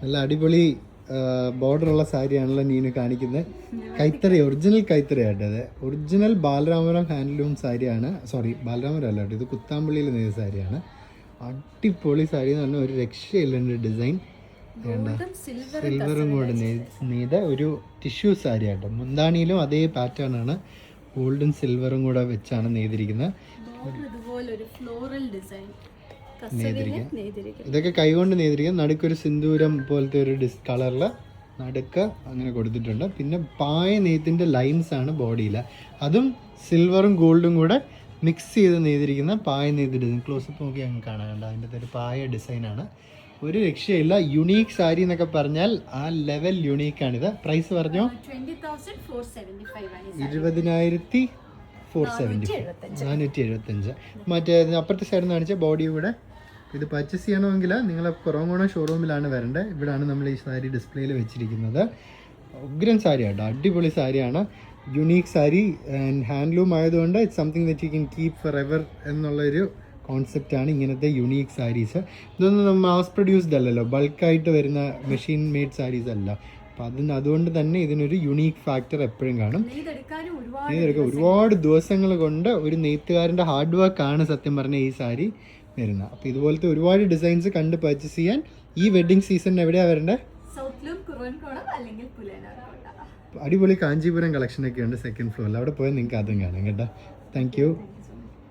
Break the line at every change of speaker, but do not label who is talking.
നല്ല അടിപൊളി ബോർഡറുള്ള സാരിയാണല്ലോ നീന് കാണിക്കുന്നത്. കൈത്തറി, ഒറിജിനൽ കൈത്തറി ആയിട്ട്. അത് ഒറിജിനൽ ബാലരാമപുരം ഹാൻഡ്ലൂം സാരിയാണ്. സോറി, ബാലരാമപുരം അല്ല കേട്ടോ, ഇത് കുത്താമ്പള്ളിയിൽ നെയ്ത സാരിയാണ്. അടിപൊളി സാരി എന്ന് പറഞ്ഞാൽ ഒരു രക്ഷയില്ല. ഡിസൈൻ സിൽവറും കൂടെ നെയ്ത ഒരു ടിഷ്യൂ സാരി ആട്ടോ. മുന്താണിയിലും അതേ പാറ്റേൺ ആണ്, ഗോൾഡും സിൽവറും കൂടെ വെച്ചാണ് നെയ്തിരിക്കുന്നത്. ഇതൊക്കെ കൈകൊണ്ട് നെയ്തിരിക്കുന്നത്. നടുക്കൊരു സിന്ദൂരം പോലത്തെ ഒരു കളറിൽ നടുക്ക് അങ്ങനെ കൊടുത്തിട്ടുണ്ട്. പിന്നെ പായ നെയ്ത്തിൻ്റെ ലൈൻസ് ആണ് ബോഡിയിൽ, അതും സിൽവറും ഗോൾഡും കൂടെ മിക്സ് ചെയ്ത് നെയ്തിരിക്കുന്ന പായ നെയ്ത് ഡിസൈൻ. ക്ലോസപ്പ് നോക്കി അങ്ങ് കാണാനുണ്ട്. അതിൻ്റെ ഒരു പായ ഡിസൈനാണ്. ഒരു രക്ഷയില്ല. യുണീക്ക് സാരി എന്നൊക്കെ പറഞ്ഞാൽ ആ ലെവൽ യുണീക്കാണിത്. പ്രൈസ് പറഞ്ഞോ? 20,475. മറ്റേ അപ്പുറത്തെ സൈഡിൽ നിന്ന് കാണിച്ച ബോഡി കൂടെ. ഇത് പർച്ചേസ് ചെയ്യണമെങ്കിൽ നിങ്ങൾ കുറവങ്ങോണം ഷോറൂമിലാണ് വരേണ്ടത്. ഇവിടെയാണ് നമ്മൾ ഈ സാരി ഡിസ്പ്ലേയിൽ വെച്ചിരിക്കുന്നത്. ഉഗ്രൻ സാരി ആട്ടോ, അടിപൊളി സാരിയാണ്. യുണീക്ക് സാരി ആൻഡ് ഹാൻഡ്ലൂം ആയതുകൊണ്ട് it's something that you can keep for ever എന്നുള്ളൊരു കോൺസെപ്റ്റാണ് ഇങ്ങനത്തെ യുണീക്ക് സാരീസ്. ഇതൊന്നും മാസ് പ്രൊഡ്യൂസ്ഡ് അല്ലല്ലോ, ബൾക്കായിട്ട് വരുന്ന മെഷീൻ മെയ്ഡ് സാരീസ് അല്ല. അപ്പം അതുകൊണ്ട് തന്നെ ഇതിനൊരു യുണീക്ക് ഫാക്ടർ എപ്പോഴും കാണും. നെയ്തെടുക്കാൻ ഒരുപാട് ദിവസങ്ങൾ കൊണ്ട് ഒരു നെയ്ത്തുകാരൻ്റെ ഹാർഡ് വർക്കാണ് സത്യം പറഞ്ഞ ഈ സാരി വരുന്നത്. അപ്പോൾ ഇതുപോലത്തെ ഒരുപാട് ഡിസൈൻസ് കണ്ട് പർച്ചേസ് ചെയ്യാൻ ഈ വെഡ്ഡിങ് സീസണിന് എവിടെയാണ് വരേണ്ടത്? അടിപൊളി കാഞ്ചീപുരം കളക്ഷനൊക്കെ ഉണ്ട് സെക്കൻഡ് ഫ്ലോറിൽ. അവിടെ പോയാൽ നിങ്ങൾക്ക് അതും കാണാം കേട്ടോ. Thank you.